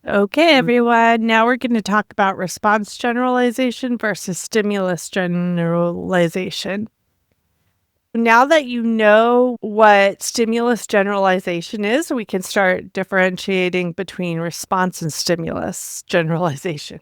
Okay, everyone. Now we're going to talk about response generalization versus stimulus generalization. Now that you know what stimulus generalization is, we can start differentiating between response and stimulus generalization.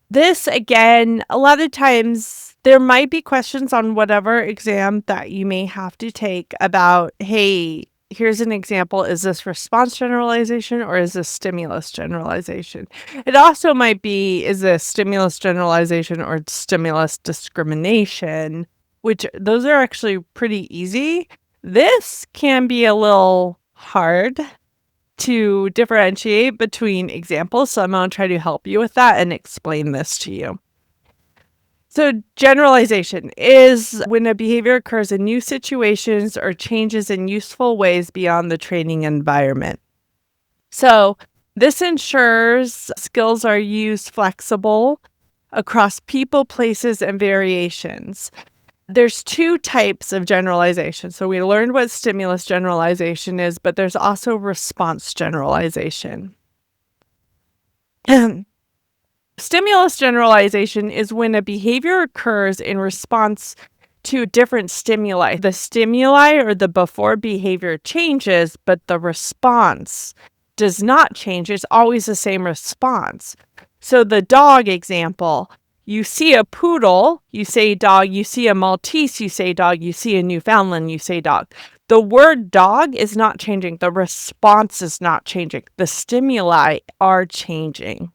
This, again, a lot of times there might be questions on whatever exam that you may have to take about, hey, here's an example. Is this response generalization or is this stimulus generalization? It also might be, is this stimulus generalization or stimulus discrimination, which those are actually pretty easy. This can be a little hard to differentiate between examples, so I'm going to try to help you with that and explain this to you. So generalization is when a behavior occurs in new situations or changes in useful ways beyond the training environment. So this ensures skills are used flexible across people, places, and variations. There's two types of generalization. So we learned what stimulus generalization is, but there's also response generalization. Stimulus generalization is when a behavior occurs in response to different stimuli. The stimuli or the before behavior changes, but the response does not change. It's always the same response. So the dog example, you see a poodle, you say dog, you see a Maltese, you say dog, you see a Newfoundland, you say dog. The word dog is not changing. The response is not changing. The stimuli are changing.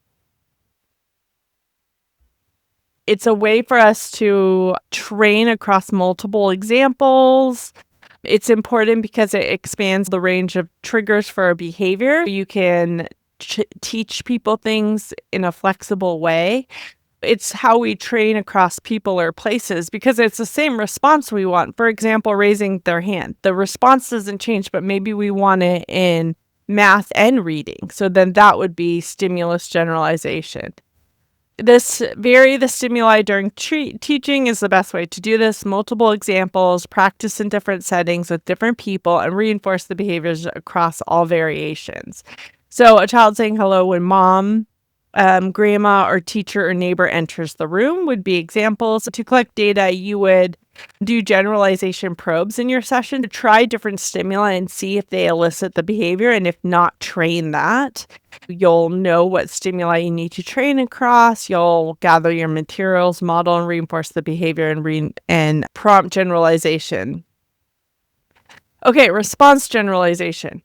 It's a way for us to train across multiple examples. It's important because it expands the range of triggers for a behavior. You can teach people things in a flexible way. It's how we train across people or places because it's the same response we want. For example, raising their hand. The response doesn't change, but maybe we want it in math and reading. So then that would be stimulus generalization. Vary the stimuli during teaching is the best way to do this. Multiple examples, practice in different settings with different people, and reinforce the behaviors across all variations. So a child saying hello when mom, grandma, or teacher or neighbor enters the room would be examples. To collect data, you would do generalization probes in your session to try different stimuli and see if they elicit the behavior, and if not, train that. You'll know what stimuli you need to train across. You'll gather your materials, model and reinforce the behavior, and prompt generalization. Okay, response generalization.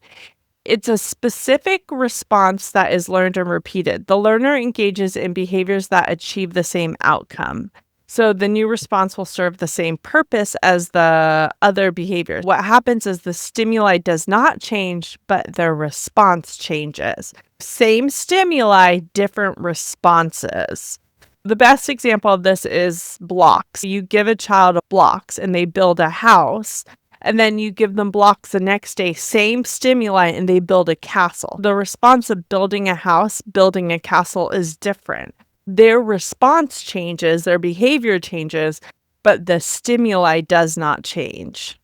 It's a specific response that is learned and repeated. The learner engages in behaviors that achieve the same outcome. So the new response will serve the same purpose as the other behaviors. What happens is the stimuli does not change, but their response changes. Same stimuli, different responses. The best example of this is blocks. You give a child blocks and they build a house. And then you give them blocks the next day, same stimuli, and they build a castle. The response of building a house, building a castle is different. Their response changes, their behavior changes, but the stimuli does not change.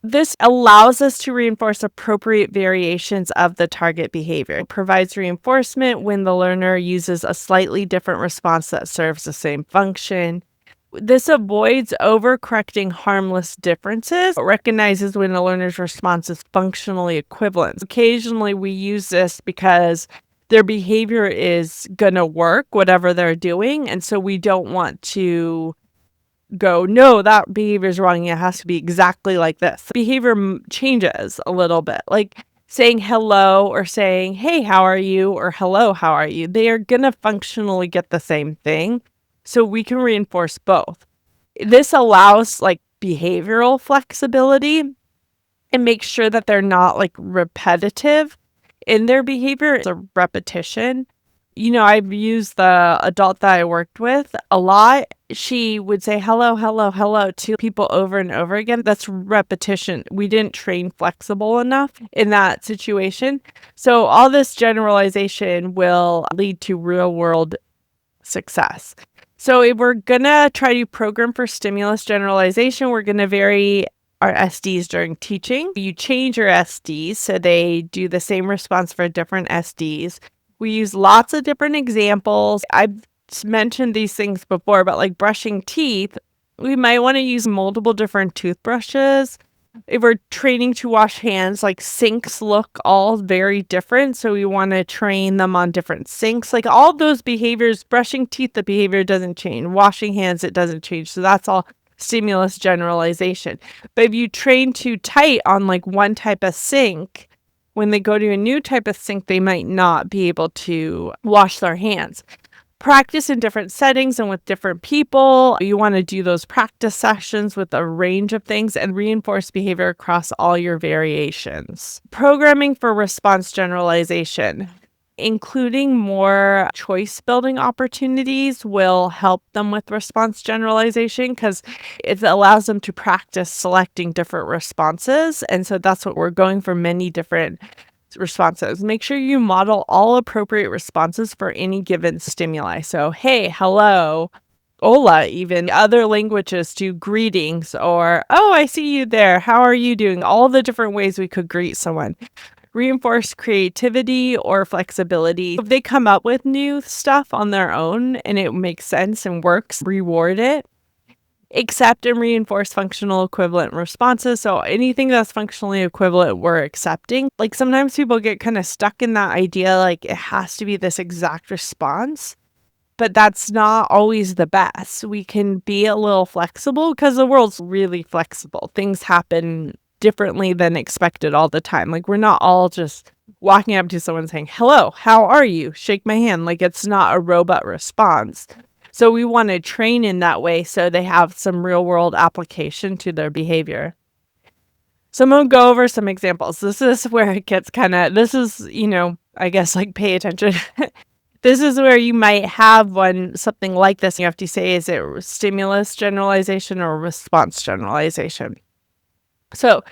This allows us to reinforce appropriate variations of the target behavior. It provides reinforcement when the learner uses a slightly different response that serves the same function. This avoids overcorrecting harmless differences, but recognizes when a learner's response is functionally equivalent. Occasionally, we use this because their behavior is going to work, whatever they're doing, and so we don't want to go, no, that behavior is wrong. It has to be exactly like this. Behavior changes a little bit, like saying hello or saying, hey, how are you? Or hello, how are you? They are going to functionally get the same thing. So we can reinforce both. This allows like behavioral flexibility and makes sure that they're not like repetitive in their behavior. It's a repetition. You know, I've used the adult that I worked with a lot. She would say hello, hello, hello to people over and over again. That's repetition. We didn't train flexible enough in that situation. So all this generalization will lead to real world success. So if we're going to try to program for stimulus generalization, we're going to vary our SDs during teaching. You change your SDs so they do the same response for different SDs. We use lots of different examples. I've mentioned these things before, but like brushing teeth, we might want to use multiple different toothbrushes. If we're training to wash hands, like sinks look all very different. So we want to train them on different sinks. Like all those behaviors, brushing teeth, the behavior doesn't change. Washing hands, it doesn't change. So that's all stimulus generalization. But if you train too tight on like one type of sink, when they go to a new type of sink, they might not be able to wash their hands. Practice in different settings and with different people. You want to do those practice sessions with a range of things and reinforce behavior across all your variations. Programming for response generalization. Including more choice building opportunities will help them with response generalization because it allows them to practice selecting different responses. And so that's what we're going for, many different responses. Make sure you model all appropriate responses for any given stimuli. So, hey, hello, hola, even other languages do greetings or, oh, I see you there. How are you doing? All the different ways we could greet someone. Reinforce creativity or flexibility. If they come up with new stuff on their own and it makes sense and works, reward it. Accept and reinforce functional equivalent responses. So anything that's functionally equivalent, we're accepting. Like sometimes people get kind of stuck in that idea, like it has to be this exact response, but that's not always the best. We can be a little flexible because the world's really flexible. Things happen differently than expected all the time. Like we're not all just walking up to someone saying, hello, how are you? Shake my hand. Like it's not a robot response. So we want to train in that way so they have some real world application to their behavior. So I'm going to go over some examples. This is where it gets I guess like pay attention. This is where you might have something like this. You have to say, is it stimulus generalization or response generalization? So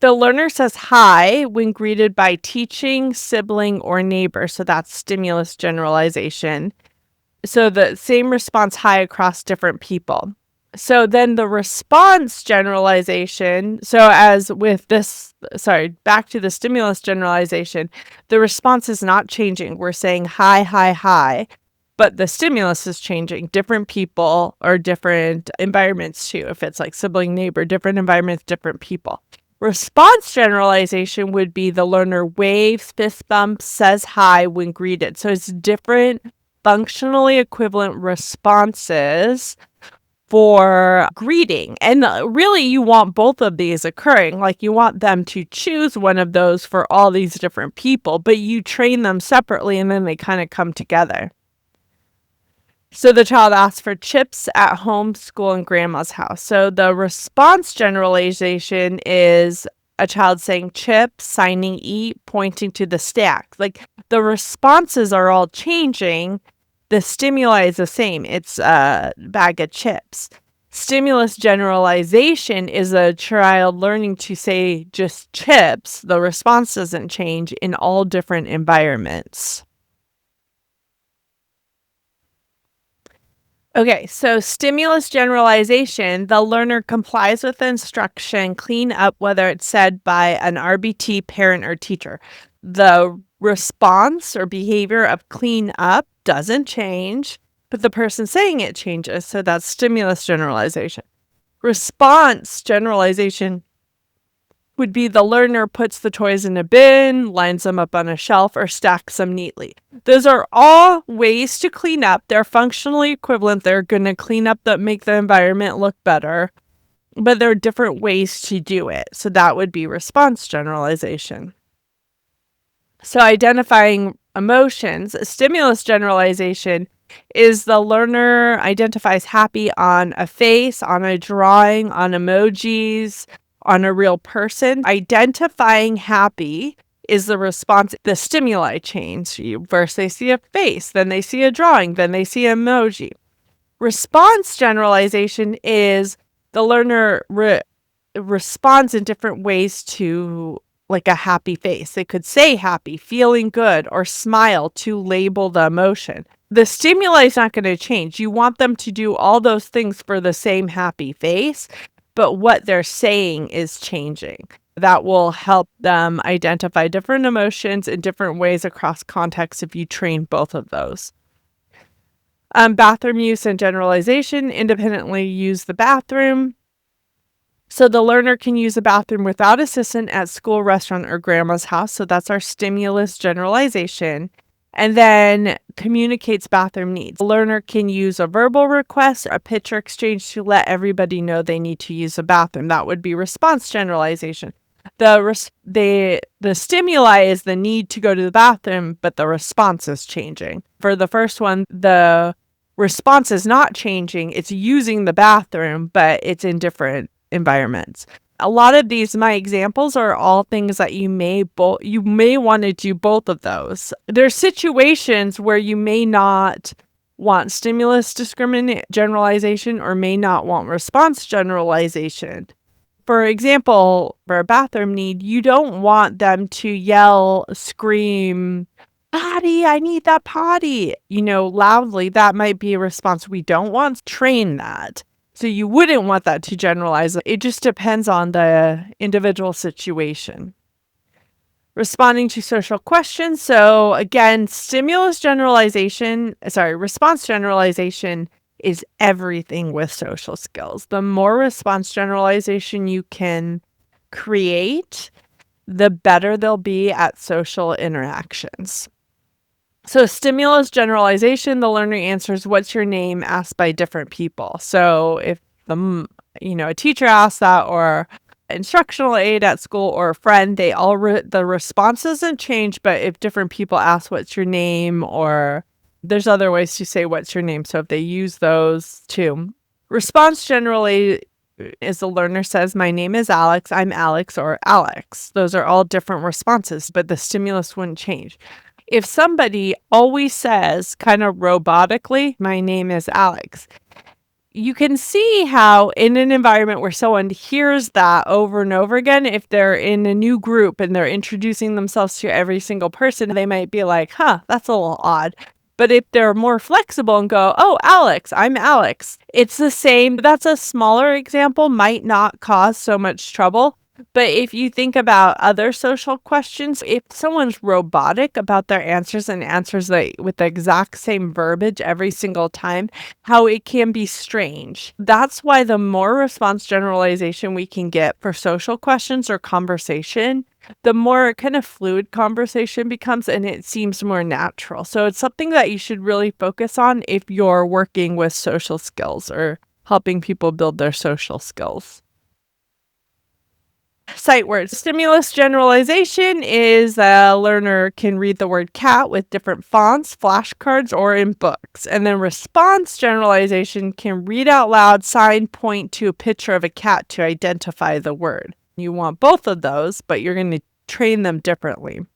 the learner says hi when greeted by teaching, sibling, or neighbor. So that's stimulus generalization. So the same response hi across different people. So then the response generalization. So as with this, back to the stimulus generalization, the response is not changing. We're saying hi, hi, hi. But the stimulus is changing. Different people or different environments too. If it's like sibling, neighbor, different environments, different people. Response generalization would be the learner waves, fist bumps, says hi when greeted. So it's different functionally equivalent responses for greeting. And really, you want both of these occurring. Like you want them to choose one of those for all these different people, but you train them separately and then they kind of come together. So the child asks for chips at home, school, and grandma's house. So the response generalization is a child saying chips, signing eat, pointing to the stack. Like the responses are all changing. The stimuli is the same. It's a bag of chips. Stimulus generalization is a child learning to say just chips. The response doesn't change in all different environments. Okay, so stimulus generalization, the learner complies with the instruction, clean up, whether it's said by an RBT parent or teacher. The response or behavior of clean up doesn't change, but the person saying it changes. So that's stimulus generalization. Response generalization would be the learner puts the toys in a bin, lines them up on a shelf, or stacks them neatly. Those are all ways to clean up. They're functionally equivalent. They're going to clean up make the environment look better, but there are different ways to do it. So that would be response generalization. So identifying emotions, stimulus generalization is the learner identifies happy on a face, on a drawing, on emojis, on a real person. Identifying happy is the response. The stimuli change. First they see a face, then they see a drawing, then they see an emoji. Response generalization is the learner responds in different ways to like a happy face. They could say happy, feeling good, or smile to label the emotion. The stimuli is not going to change. You want them to do all those things for the same happy face, but what they're saying is changing. That will help them identify different emotions in different ways across contexts if you train both of those. Bathroom use and generalization. Independently use the bathroom. So the learner can use a bathroom without assistant at school, restaurant, or grandma's house. So that's our stimulus generalization. And then communicates bathroom needs. The learner can use a verbal request, a picture exchange to let everybody know they need to use a bathroom. That would be response generalization. The stimuli is the need to go to the bathroom, but the response is changing. For the first one, the response is not changing. It's using the bathroom, but it's in different environments. A lot of these, my examples, are all things that you may want to do both of those. There's situations where you may not want stimulus generalization or may not want response generalization. For example, for a bathroom need, you don't want them to yell, scream, "Potty, I need that potty," loudly. That might be a response we don't want. Train that. So you wouldn't want that to generalize. It just depends on the individual situation. Responding to social questions. So again, response generalization is everything with social skills. The more response generalization you can create, the better they'll be at social interactions. So stimulus generalization, the learner answers, "What's your name?" asked by different people. So if a teacher asks that, or instructional aide at school, or a friend, the response doesn't change, but if different people ask, "What's your name?" or there's other ways to say, "What's your name?" So if they use those too. Response generally is the learner says, "My name is Alex, I'm Alex," or "Alex." Those are all different responses, but the stimulus wouldn't change. If somebody always says kind of robotically, "My name is Alex," you can see how in an environment where someone hears that over and over again, if they're in a new group and they're introducing themselves to every single person, they might be like, that's a little odd. But if they're more flexible and go, "Oh, Alex, I'm Alex," it's the same. That's a smaller example, might not cause so much trouble. But if you think about other social questions, if someone's robotic about their answers and answers with the exact same verbiage every single time, how it can be strange. That's why the more response generalization we can get for social questions or conversation, the more kind of fluid conversation becomes and it seems more natural. So it's something that you should really focus on if you're working with social skills or helping people build their social skills. Sight words. Stimulus generalization is a learner can read the word cat with different fonts, flashcards, or in books. And then response generalization can read out loud, sign, point to a picture of a cat to identify the word. You want both of those, but you're going to train them differently.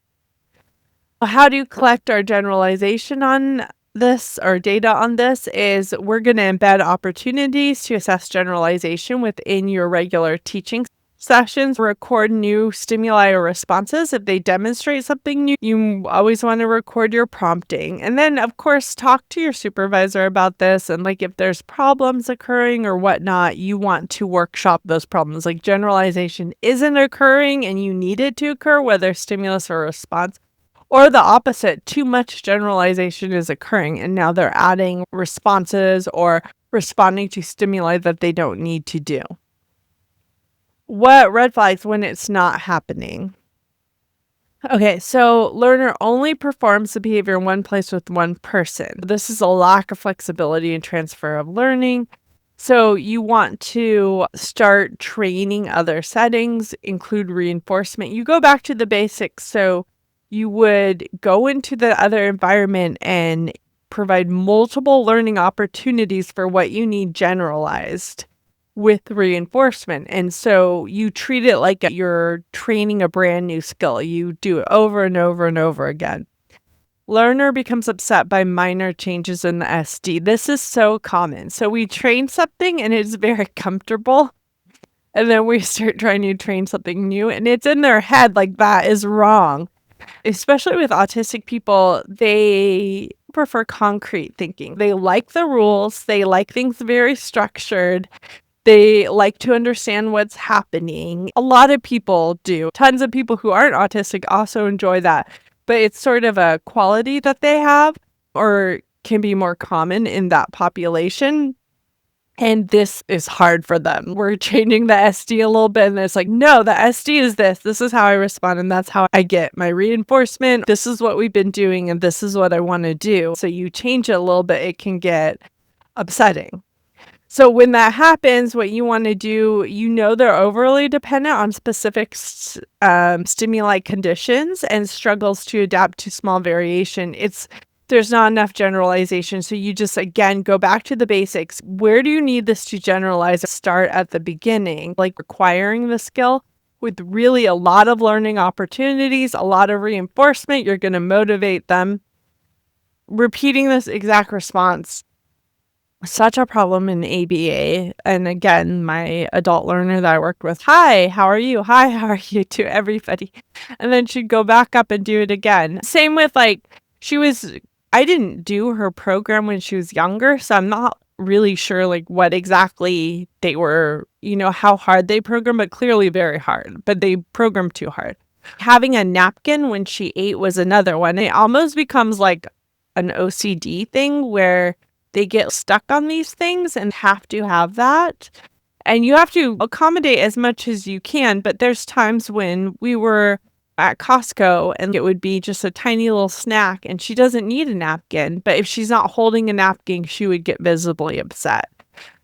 How do you collect our generalization on this or data on this is we're going to embed opportunities to assess generalization within your regular teaching sessions, record new stimuli or responses. If they demonstrate something new, you always want to record your prompting. And then, of course, talk to your supervisor about this. And if there's problems occurring or whatnot, you want to workshop those problems. Generalization isn't occurring and you need it to occur, whether stimulus or response. Or the opposite, too much generalization is occurring and now they're adding responses or responding to stimuli that they don't need to do. What red flags when it's not happening? Okay, so learner only performs the behavior in one place with one person. This is a lack of flexibility and transfer of learning. So you want to start training other settings, include reinforcement. You go back to the basics. So you would go into the other environment and provide multiple learning opportunities for what you need generalized with reinforcement. And so you treat it like you're training a brand new skill. You do it over and over and over again. Learner becomes upset by minor changes in the SD. This is so common. So we train something and it's very comfortable. And then we start trying to train something new and it's in their head that is wrong. Especially with autistic people, they prefer concrete thinking. They like the rules. They like things very structured. They like to understand what's happening. A lot of people do. Tons of people who aren't autistic also enjoy that. But it's sort of a quality that they have or can be more common in that population. And this is hard for them. We're changing the SD a little bit, and it's like, no, the SD is this. This is how I respond, and that's how I get my reinforcement. This is what we've been doing, and this is what I want to do. So you change it a little bit, it can get upsetting. So when that happens, what you want to do, they're overly dependent on specific stimuli conditions and struggles to adapt to small variation. There's not enough generalization. So you just, again, go back to the basics. Where do you need this to generalize? Start at the beginning, like requiring the skill with really a lot of learning opportunities, a lot of reinforcement. You're going to motivate them. Repeating this exact response, such a problem in ABA. And again, my adult learner that I worked with, hi, how are you? Hi, how are you? To everybody. And then she'd go back up and do it again. Same with I didn't do her program when she was younger, so I'm not really sure what exactly they were, how hard they programmed, but clearly very hard, but they programmed too hard. Having a napkin when she ate was another one. It almost becomes like an OCD thing where they get stuck on these things and have to have that. And you have to accommodate as much as you can, but there's times when we were at Costco and it would be just a tiny little snack and she doesn't need a napkin, but if she's not holding a napkin, she would get visibly upset.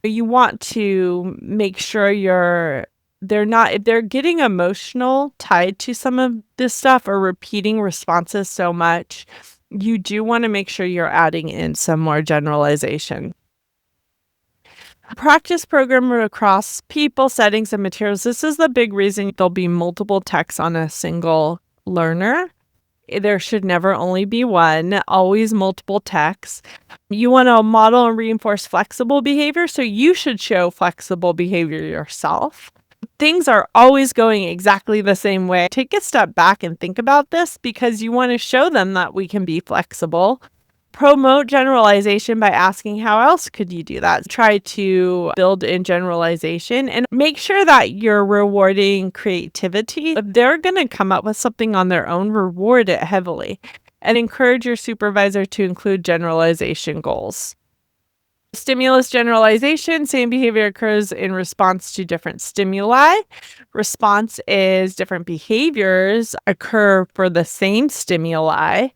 You want to make sure if they're getting emotional tied to some of this stuff or repeating responses so much, you do want to make sure you're adding in some more generalization. Practice program across people, settings, and materials. This is the big reason there'll be multiple texts on a single learner. There should never only be one, always multiple texts. You want to model and reinforce flexible behavior, so you should show flexible behavior yourself. Things are always going exactly the same way. Take a step back and think about this because you want to show them that we can be flexible. Promote generalization by asking how else could you do that. Try to build in generalization and make sure that you're rewarding creativity. If they're going to come up with something on their own, reward it heavily and encourage your supervisor to include generalization goals. Stimulus generalization, same behavior occurs in response to different stimuli. Response is different behaviors occur for the same stimuli.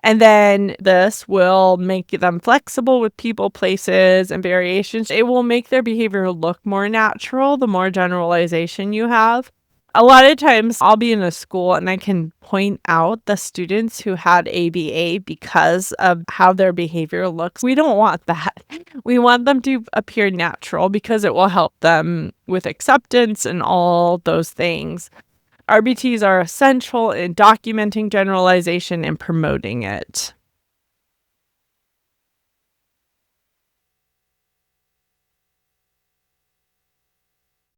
And then this will make them flexible with people, places, and variations. It will make their behavior look more natural the more generalization you have. A lot of times I'll be in a school and I can point out the students who had ABA because of how their behavior looks. We don't want that. We want them to appear natural because it will help them with acceptance and all those things. RBTs are essential in documenting generalization and promoting it.